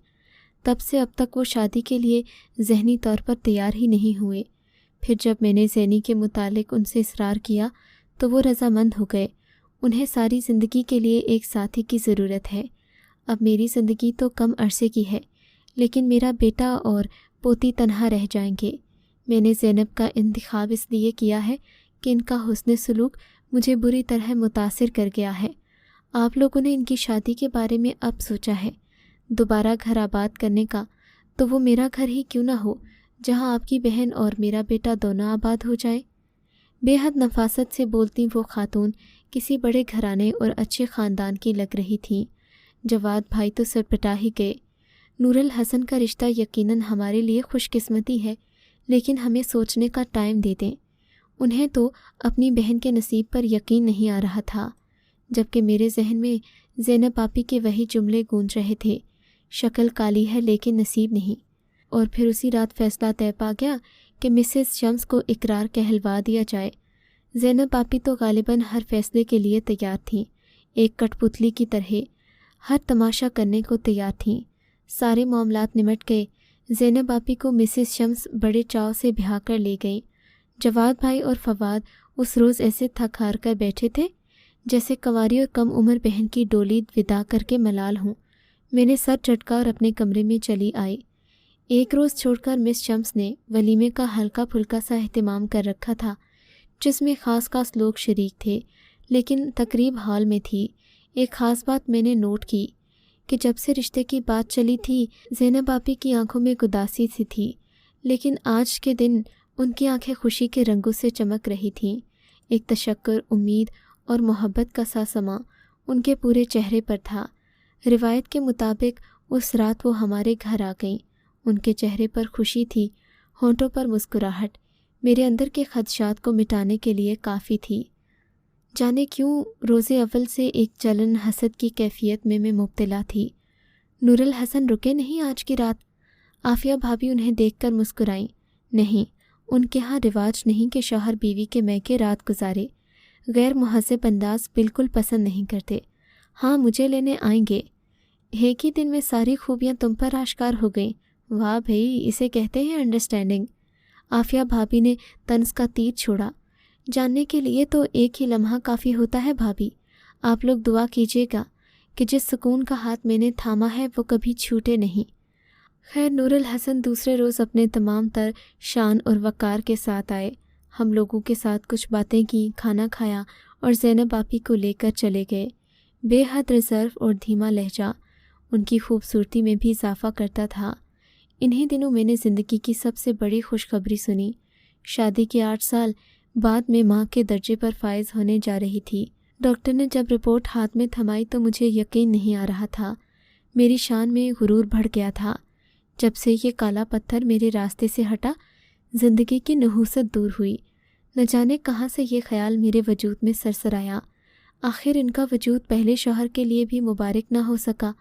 [SPEAKER 2] تب سے اب تک وہ شادی کے لیے ذہنی طور پر تیار ہی نہیں ہوئے۔ پھر جب میں نے زینی کے متعلق ان سے اصرار کیا تو وہ رضامند ہو گئے۔ انہیں ساری زندگی کے لیے ایک ساتھی کی ضرورت ہے۔ اب میری زندگی تو کم عرصے کی ہے، لیکن میرا بیٹا اور پوتی تنہا رہ جائیں گے۔ میں نے زینب کا انتخاب اس لیے کیا ہے کہ ان کا حسن سلوک مجھے بری طرح متاثر کر گیا ہے۔ آپ لوگوں نے ان کی شادی کے بارے میں اب سوچا ہے دوبارہ گھر آباد کرنے کا، تو وہ میرا گھر ہی کیوں نہ ہو جہاں آپ کی بہن اور میرا بیٹا دونوں آباد ہو جائیں۔ بے حد نفاست سے بولتی وہ خاتون کسی بڑے گھرانے اور اچھے خاندان کی لگ رہی تھیں۔ جواد بھائی تو سرپٹا ہی گئے۔ نور الحسن کا رشتہ یقیناً ہمارے لیے خوش قسمتی ہے، لیکن ہمیں سوچنے کا ٹائم دے دیں۔ انہیں تو اپنی بہن کے نصیب پر یقین نہیں آ رہا تھا، جبکہ میرے ذہن میں زینب آپی کے وہی جملے گونج رہے تھے، شکل کالی ہے لیکن نصیب نہیں۔ اور پھر اسی رات فیصلہ طے پا گیا کہ مسز شمس کو اقرار کہلوا دیا جائے۔ زینب آپی تو غالباً ہر فیصلے کے لیے تیار تھیں، ایک کٹ پتلی کی طرح ہر تماشا کرنے کو تیار تھیں۔ سارے معاملات نمٹ گئے۔ زینب آپی کو مسز شمس بڑے چاؤ سے بہا کر لے گئیں۔ جواد بھائی اور فواد اس روز ایسے تھک ہار کر بیٹھے تھے جیسے کنواری اور کم عمر بہن کی ڈولی وداع کر کے ملال ہوں۔ میں نے سر چٹکا اور اپنے کمرے میں چلی آئی۔ ایک روز چھوڑ کر مس شمس نے ولیمے کا ہلکا پھلکا سا اہتمام کر رکھا تھا، جس میں خاص لوگ شریک تھے، لیکن تقریب ہال میں تھی۔ ایک خاص بات میں نے نوٹ کی کہ جب سے رشتے کی بات چلی تھی زینب آپی کی آنکھوں میں گداسی سی تھی، لیکن آج کے دن ان کی آنکھیں خوشی کے رنگوں سے چمک رہی تھیں۔ ایک تشکر، امید اور محبت کا سا سما ان کے پورے چہرے پر تھا۔ روایت کے مطابق اس رات وہ ہمارے گھر آ گئیں۔ ان کے چہرے پر خوشی تھی، ہونٹوں پر مسکراہٹ میرے اندر کے خدشات کو مٹانے کے لیے کافی تھی۔ جانے کیوں روز اول سے ایک جلن حسد کی کیفیت میں مبتلا تھی۔ نور الحسن رکے نہیں آج کی رات؟ عافیہ بھابھی انہیں دیکھ کر مسکرائیں۔ نہیں، ان کے ہاں رواج نہیں کہ شوہر بیوی کے میکے رات گزارے۔ غیر مہذب انداز بالکل پسند نہیں کرتے۔ ہاں مجھے لینے آئیں گے۔ ایک ہی دن میں ساری خوبیاں تم پر آشکار ہو گئیں۔ واہ بھئی، اسے کہتے ہیں انڈرسٹینڈنگ۔ عافیہ بھابھی نے طنز کا تیر چھوڑا۔ جاننے کے لیے تو ایک ہی لمحہ کافی ہوتا ہے بھابھی۔ آپ لوگ دعا کیجیے گا کہ جس سکون کا ہاتھ میں نے تھاما ہے وہ کبھی چھوٹے نہیں۔ خیر نور الحسن دوسرے روز اپنے تمام تر شان اور وقار کے ساتھ آئے۔ ہم لوگوں کے ساتھ کچھ باتیں کی، کھانا کھایا اور زینب آپی کو لے کر چلے گئے۔ بے حد ریزرو اور دھیما لہجہ ان کی خوبصورتی میں بھی اضافہ کرتا تھا۔ انہی دنوں میں نے زندگی کی سب سے بڑی خوشخبری سنی۔ شادی کے 8 سال بعد میں ماں کے درجے پر فائز ہونے جا رہی تھی۔ ڈاکٹر نے جب رپورٹ ہاتھ میں تھمائی تو مجھے یقین نہیں آ رہا تھا۔ میری شان میں غرور بڑھ گیا تھا۔ جب سے یہ کالا پتھر میرے راستے سے ہٹا، زندگی کی نحوست دور ہوئی۔ نہ جانے کہاں سے یہ خیال میرے وجود میں سرسر آیا، آخر ان کا وجود پہلے شوہر کے لیے بھی مبارک نہ ہو سکا۔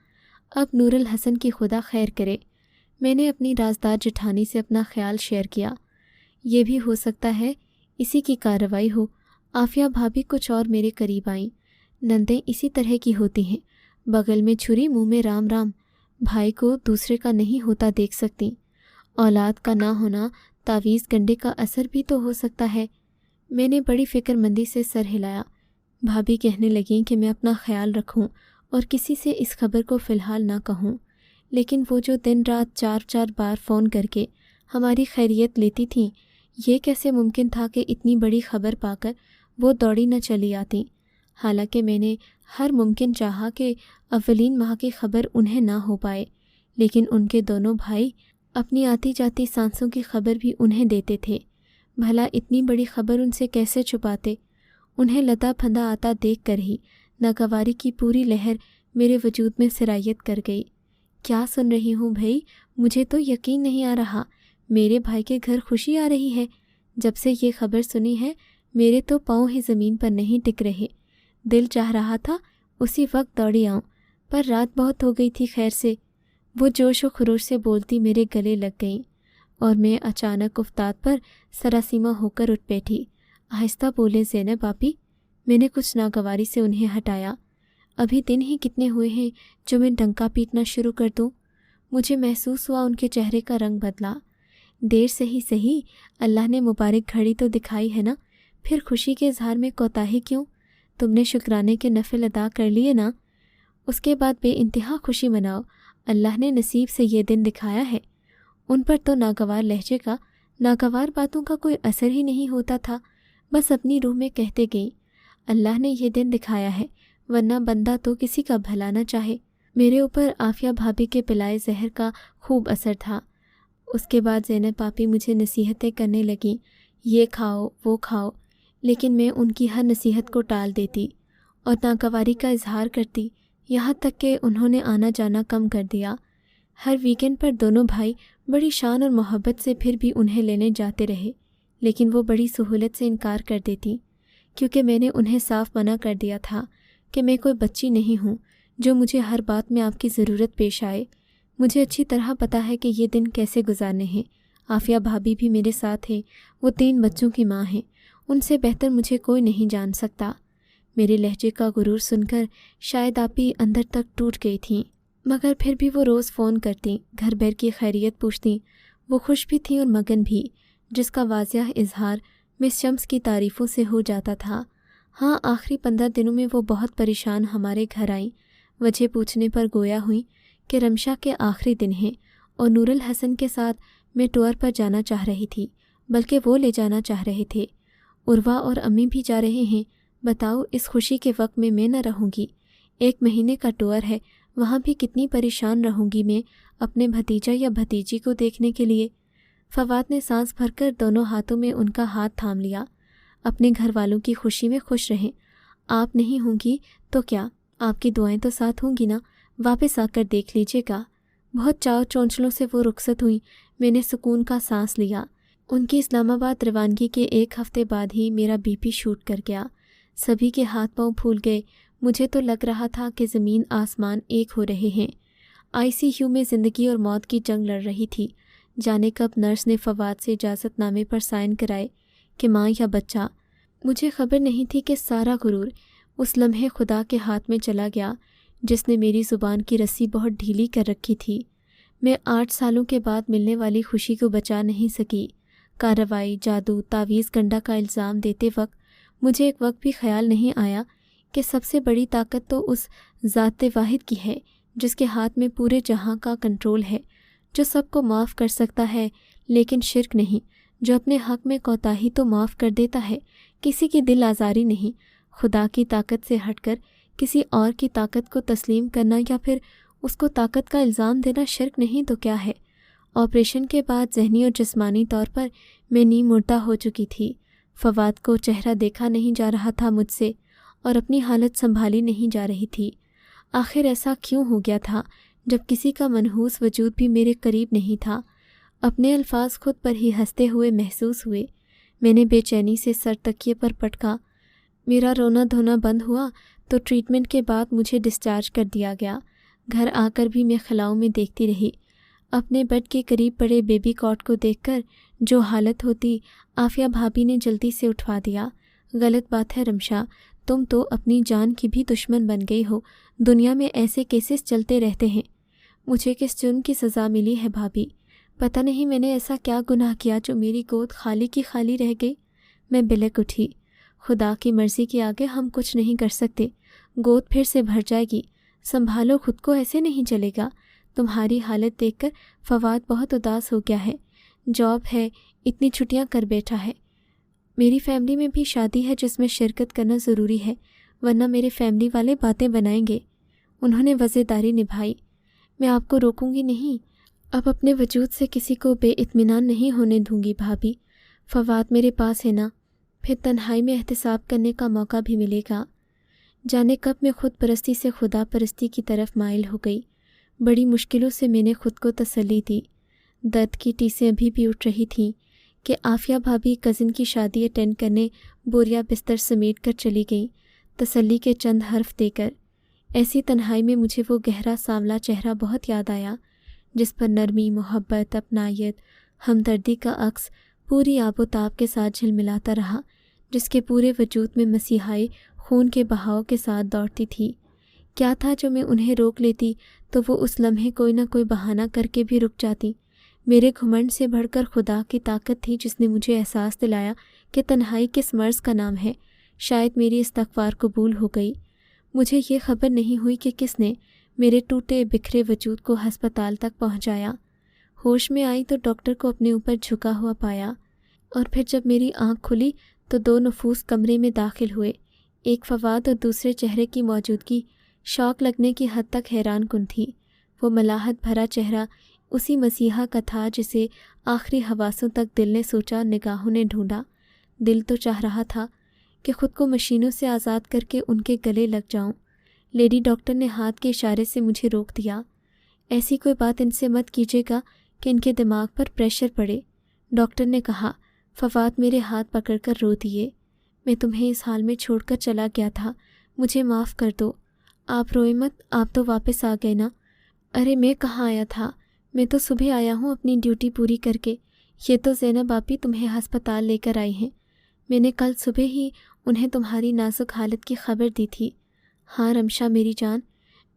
[SPEAKER 2] اب نور الحسن کی خدا خیر کرے۔ میں نے اپنی رازدار جٹھانی سے اپنا خیال شیئر کیا۔ یہ بھی ہو سکتا ہے اسی کی کارروائی ہو۔ عافیہ بھابھی کچھ اور میرے قریب آئیں۔ نندیں اسی طرح کی ہوتی ہیں، بغل میں چھری منہ میں رام رام، بھائی کو دوسرے کا نہیں ہوتا دیکھ سکتی۔ اولاد کا نہ ہونا تعویذ گنڈے کا اثر بھی تو ہو سکتا ہے۔ میں نے بڑی فکر مندی سے سر ہلایا۔ بھابھی کہنے لگیں کہ میں اپنا خیال رکھوں اور کسی سے اس خبر کو فی الحال نہ کہوں، لیکن وہ جو دن رات 4 بار فون کر کے ہماری خیریت لیتی تھیں، یہ کیسے ممکن تھا کہ اتنی بڑی خبر پا کر وہ دوڑی نہ چلی آتی؟ حالانکہ میں نے ہر ممکن چاہا کہ اولین ماہ کی خبر انہیں نہ ہو پائے، لیکن ان کے دونوں بھائی اپنی آتی جاتی سانسوں کی خبر بھی انہیں دیتے تھے۔ بھلا اتنی بڑی خبر ان سے کیسے چھپاتے؟ انہیں لدا پھندا آتا دیکھ کر ہی ناگواری کی پوری لہر میرے وجود میں سرایت کر گئی۔ کیا سن رہی ہوں بھائی؟ مجھے تو یقین نہیں آ رہا، میرے بھائی کے گھر خوشی آ رہی ہے۔ جب سے یہ خبر سنی ہے میرے تو پاؤں ہی زمین پر نہیں ٹک رہے۔ دل چاہ رہا تھا اسی وقت دوڑی آؤں، پر رات بہت ہو گئی تھی خیر سے۔ وہ جوش و خروش سے بولتی میرے گلے لگ گئیں اور میں اچانک افتاد پر سراسیمہ ہو کر اٹھ بیٹھی۔ آہستہ بولے زینب آپی۔ میں نے کچھ ناگواری سے انہیں ہٹایا۔ ابھی دن ہی کتنے ہوئے ہیں جو میں ڈنکا پیٹنا شروع کر دوں؟ مجھے محسوس ہوا ان کے چہرے کا رنگ بدلا۔ دیر سے ہی صحیح، اللہ نے مبارک گھڑی تو دکھائی ہے نا، پھر خوشی کے اظہار میں کوتاہی کیوں؟ تم نے شکرانے کے نفل ادا کر لیے نا؟ اس کے بعد بے انتہا خوشی مناؤ، اللہ نے نصیب سے یہ دن دکھایا ہے۔ ان پر تو ناگوار لہجے کا، ناگوار باتوں کا کوئی اثر ہی نہیں ہوتا تھا، بس اپنی روح میں کہتے گئیں، اللہ نے یہ دن دکھایا ہے، ورنہ بندہ تو کسی کا بھلا نہ چاہے۔ میرے اوپر عافیہ بھابھی کے پلائے زہر کا خوب اثر تھا۔ اس کے بعد زینب پاپی مجھے نصیحتیں کرنے لگیں، یہ کھاؤ وہ کھاؤ، لیکن میں ان کی ہر نصیحت کو ٹال دیتی اور ناگواری کا اظہار کرتی، یہاں تک کہ انہوں نے آنا جانا کم کر دیا۔ ہر ویکینڈ پر دونوں بھائی بڑی شان اور محبت سے پھر بھی انہیں لینے جاتے رہے، لیکن وہ بڑی سہولت سے انکار کر دیتی، کیونکہ میں نے انہیں صاف منع کر دیا تھا کہ میں کوئی بچی نہیں ہوں جو مجھے ہر بات میں آپ کی ضرورت پیش آئے۔ مجھے اچھی طرح پتہ ہے کہ یہ دن کیسے گزارنے ہیں۔ عافیہ بھابھی بھی میرے ساتھ ہیں، وہ 3 بچوں کی ماں ہیں، ان سے بہتر مجھے کوئی نہیں جان سکتا۔ میرے لہجے کا غرور سن کر شاید آپی اندر تک ٹوٹ گئی تھیں، مگر پھر بھی وہ روز فون کرتیں، گھر بھر کی خیریت پوچھتیں۔ وہ خوش بھی تھیں اور مگن بھی، جس کا واضح اظہار مس شمس کی تعریفوں سے ہو جاتا تھا۔ ہاں آخری 15 دنوں میں وہ بہت پریشان ہمارے گھر آئیں، وجہ پوچھنے پر گویا ہوئیں کہ رمشا کے آخری دن ہیں اور نور الحسن کے ساتھ میں ٹور پر جانا چاہ رہی تھی، بلکہ وہ لے جانا چاہ رہے تھے۔ عروہ اور امی بھی جا رہے ہیں، بتاؤ اس خوشی کے وقت میں نہ رہوں گی؟ 1 مہینے کا ٹور ہے، وہاں بھی کتنی پریشان رہوں گی میں اپنے بھتیجا یا بھتیجی کو دیکھنے کے لیے۔ فواد نے سانس بھر کر دونوں ہاتھوں میں ان کا ہاتھ تھام لیا۔ اپنے گھر والوں کی خوشی میں خوش رہیں، آپ نہیں ہوں گی تو کیا، آپ کی دعائیں تو ساتھ ہوں گی نا، واپس آ کر دیکھ لیجیے گا۔ بہت چاو چونچلوں سے وہ رخصت ہوئیں، میں نے سکون کا سانس لیا۔ ان کی اسلام آباد روانگی کے 1 ہفتے بعد ہی میرا بی پی شوٹ کر گیا، سبھی کے ہاتھ پاؤں پھول گئے، مجھے تو لگ رہا تھا کہ زمین آسمان ایک ہو رہے ہیں۔ ICU میں زندگی اور موت کی جنگ لڑ رہی تھی، جانے کب نرس نے فواد سے اجازت نامے پر سائن کرائے کہ ماں یا بچہ۔ مجھے خبر نہیں تھی کہ سارا غرور اس لمحے خدا کے ہاتھ میں چلا گیا جس نے میری زبان کی رسی بہت ڈھیلی کر رکھی تھی۔ میں 8 سالوں کے بعد ملنے والی خوشی کو بچا نہیں سکی۔ کارروائی، جادو، تعویذ گنڈا کا الزام دیتے وقت مجھے ایک وقت بھی خیال نہیں آیا کہ سب سے بڑی طاقت تو اس ذات واحد کی ہے جس کے ہاتھ میں پورے جہاں کا کنٹرول ہے، جو سب کو معاف کر سکتا ہے لیکن شرک نہیں، جو اپنے حق میں کوتاہی تو معاف کر دیتا ہے، کسی کی دل آزاری نہیں۔ خدا کی طاقت سے ہٹ کر کسی اور کی طاقت کو تسلیم کرنا یا پھر اس کو طاقت کا الزام دینا شرک نہیں تو کیا ہے؟ آپریشن کے بعد ذہنی اور جسمانی طور پر میں نیم مردہ ہو چکی تھی۔ فواد کو چہرہ دیکھا نہیں جا رہا تھا مجھ سے، اور اپنی حالت سنبھالی نہیں جا رہی تھی۔ آخر ایسا کیوں ہو گیا تھا جب کسی کا منحوس وجود بھی میرے قریب نہیں تھا؟ اپنے الفاظ خود پر ہی ہنستے ہوئے محسوس ہوئے۔ میں نے بے چینی سے سر تکیے پر پٹکا۔ میرا رونا دھونا بند ہوا تو ٹریٹمنٹ کے بعد مجھے ڈسچارج کر دیا گیا۔ گھر آ کر بھی میں خلاؤں میں دیکھتی رہی۔ اپنے بیڈ کے قریب پڑے بیبی کاٹ کو دیکھ کر جو حالت ہوتی، عافیہ بھابی نے جلدی سے اٹھوا دیا۔ غلط بات ہے رمشا، تم تو اپنی جان کی بھی دشمن بن گئی ہو۔ دنیا میں ایسے کیسز چلتے رہتے ہیں۔ مجھے کس جرم کی سزا ملی ہے بھابی؟ پتہ نہیں میں نے ایسا کیا گناہ کیا جو میری گود خالی کی خالی رہ گئی۔ میں بلک اٹھی۔ خدا کی مرضی کے آگے ہم کچھ نہیں کر سکتے۔ گود پھر سے بھر جائے گی۔ سنبھالو خود کو، ایسے نہیں چلے گا۔ تمہاری حالت دیکھ کر فواد بہت اداس ہو گیا ہے۔ جاب ہے، اتنی چھٹیاں کر بیٹھا ہے۔ میری فیملی میں بھی شادی ہے جس میں شرکت کرنا ضروری ہے، ورنہ میرے فیملی والے باتیں بنائیں گے۔ انہوں نے وزیداری نبھائی۔ میں آپ کو روکوں گی نہیں، اب اپنے وجود سے کسی کو بے اطمینان نہیں ہونے دوں گی بھابی۔ فواد میرے پاس ہے نا، پھر تنہائی میں احتساب کرنے کا موقع بھی ملے گا۔ جانے کب میں خود پرستی سے خدا پرستی کی طرف مائل ہو گئی۔ بڑی مشکلوں سے میں نے خود کو تسلی دی۔ درد کی ٹیسیں ابھی بھی اٹھ رہی تھیں کہ عافیہ بھابی کزن کی شادی اٹینڈ کرنے بوریا بستر سمیٹ کر چلی گئیں، تسلی کے چند حرف دے کر۔ ایسی تنہائی میں مجھے وہ گہرا سانولا چہرہ بہت یاد آیا جس پر نرمی، محبت، اپنائیت، ہمدردی کا عکس پوری آب و تاب کے ساتھ جھلملاتا رہا، جس کے پورے وجود میں مسیحائی خون کے بہاؤ کے ساتھ دوڑتی تھی۔ کیا تھا جو میں انہیں روک لیتی تو وہ اس لمحے کوئی نہ کوئی بہانہ کر کے بھی رک جاتی۔ میرے گھمنڈ سے بڑھ کر خدا کی طاقت تھی جس نے مجھے احساس دلایا کہ تنہائی کس مرض کا نام ہے۔ شاید میری استغفار قبول ہو گئی۔ مجھے یہ خبر نہیں ہوئی کہ کس نے میرے ٹوٹے بکھرے وجود کو ہسپتال تک پہنچایا۔ ہوش میں آئی تو ڈاکٹر کو اپنے اوپر جھکا ہوا پایا، اور پھر جب میری آنکھ کھلی تو 2 نفوس کمرے میں داخل ہوئے۔ ایک فواد اور دوسرے چہرے کی موجودگی شوق لگنے کی حد تک حیران کن تھی۔ وہ ملاحت بھرا چہرہ اسی مسیحا کا تھا جسے آخری حواسوں تک دل نے سوچا، نگاہوں نے ڈھونڈا۔ دل تو چاہ رہا تھا کہ خود کو مشینوں سے آزاد کر کے ان کے گلے لگ جاؤں۔ لیڈی ڈاکٹر نے ہاتھ کے اشارے سے مجھے روک دیا۔ ایسی کوئی بات ان سے مت کیجیے گا کہ ان کے دماغ پر پریشر پڑے، ڈاکٹر نے کہا۔ فواد میرے ہاتھ پکڑ کر رو دیے۔ میں تمہیں اس حال میں چھوڑ کر چلا گیا تھا، مجھے معاف کر دو۔ آپ روئے مت، آپ تو واپس آ گئے نا۔ ارے میں کہاں آیا تھا، میں تو صبح آیا ہوں اپنی ڈیوٹی پوری کر کے۔ یہ تو زینب آپی تمہیں ہسپتال لے کر آئی ہیں۔ میں نے کل صبح ہی انہیں تمہاری نازک حالت کی خبر دی تھی۔ ہاں رمشا میری جان،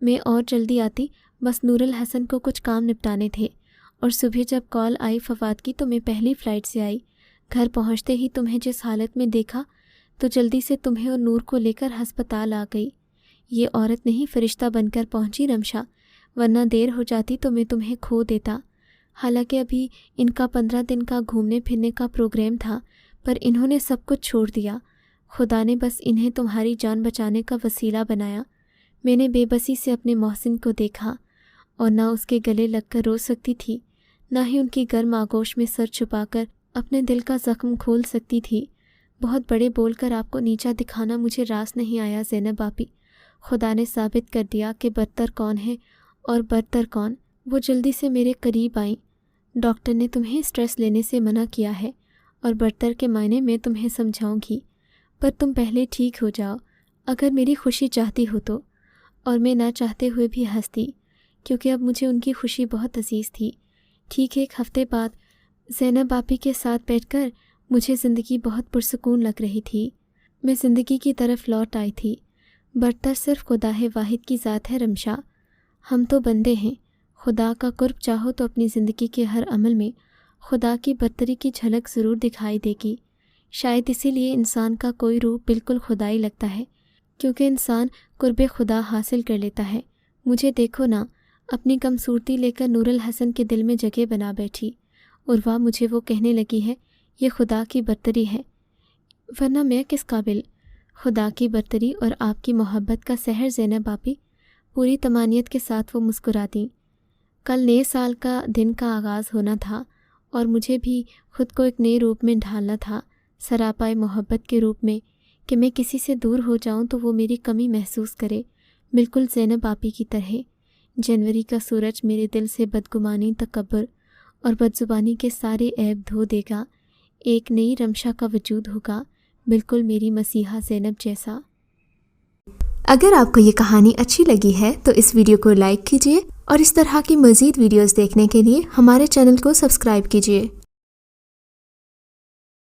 [SPEAKER 2] میں اور جلدی آتی، بس نور الحسن کو کچھ کام نپٹانے تھے، اور صبح جب کال آئی فواد کی تو میں پہلی فلائٹ سے آئی۔ گھر پہنچتے ہی تمہیں جس حالت میں دیکھا تو جلدی سے تمہیں اور نور کو لے کر ہسپتال آ گئی۔ یہ عورت نہیں فرشتہ بن کر پہنچی رمشا، ورنہ دیر ہو جاتی تو میں تمہیں کھو دیتا۔ حالانکہ ابھی ان کا 15 دن کا گھومنے پھرنے کا پروگرام تھا، پر انہوں نے سب کچھ چھوڑ دیا۔ خدا نے بس انہیں تمہاری جان بچانے کا وسیلہ بنایا۔ میں نے بے بسی سے اپنے محسن کو دیکھا، اور نہ اس کے گلے لگ کر رو سکتی تھی، نہ ہی ان کی گرم آغوش میں سر چھپا کر اپنے دل کا زخم کھول سکتی تھی۔ بہت بڑے بول کر آپ کو نیچا دکھانا مجھے راس نہیں آیا زینب آپی۔ خدا نے ثابت کر دیا کہ بدتر کون ہے اور برتر کون۔ وہ جلدی سے میرے قریب آئیں۔ ڈاکٹر نے تمہیں سٹریس لینے سے منع کیا ہے، اور برتر کے معنی میں تمہیں سمجھاؤں گی، پر تم پہلے ٹھیک ہو جاؤ۔ اگر میری خوشی چاہتی ہو تو، اور میں نہ چاہتے ہوئے بھی ہنستی، کیونکہ اب مجھے ان کی خوشی بہت عزیز تھی۔ ٹھیک 1 ہفتے بعد زینب آپی کے ساتھ بیٹھ کر مجھے زندگی بہت پرسکون لگ رہی تھی۔ میں زندگی کی طرف لوٹ آئی تھی۔ برتر صرف خدا واحد کی ذات ہے رمشا۔ ہم تو بندے ہیں۔ خدا کا قرب چاہو تو اپنی زندگی کے ہر عمل میں خدا کی برتری کی جھلک ضرور دکھائی دے گی۔ شاید اسی لیے انسان کا کوئی روح بالکل خدائی لگتا ہے، کیونکہ انسان قرب خدا حاصل کر لیتا ہے۔ مجھے دیکھو نا، اپنی کمصورتی لے کر نور الحسن کے دل میں جگہ بنا بیٹھی، اور وہ مجھے وہ کہنے لگی ہے یہ خدا کی برتری ہے، ورنہ میں کس قابل؟ خدا کی برتری اور آپ کی محبت کا سحر زینب آپی۔ پوری طمانینت کے ساتھ وہ مسکرا دیں۔ کل نئے سال کا دن کا آغاز ہونا تھا اور مجھے بھی خود کو ایک نئے روپ میں ڈھالنا تھا، سراپائے محبت کے روپ میں، کہ میں کسی سے دور ہو جاؤں تو وہ میری کمی محسوس کرے، بالکل زینب آپی کی طرح۔ جنوری کا سورج میرے دل سے بدگمانی، تکبر اور بدزبانی کے سارے عیب دھو دے گا۔ ایک نئی رمشا کا وجود ہوگا، بالکل میری مسیحا زینب جیسا۔
[SPEAKER 1] اگر آپ کو یہ کہانی اچھی لگی ہے تو اس ویڈیو کو لائک کیجیے اور اس طرح کی مزید ویڈیوز دیکھنے کے لیے ہمارے چینل کو سبسکرائب کیجیے۔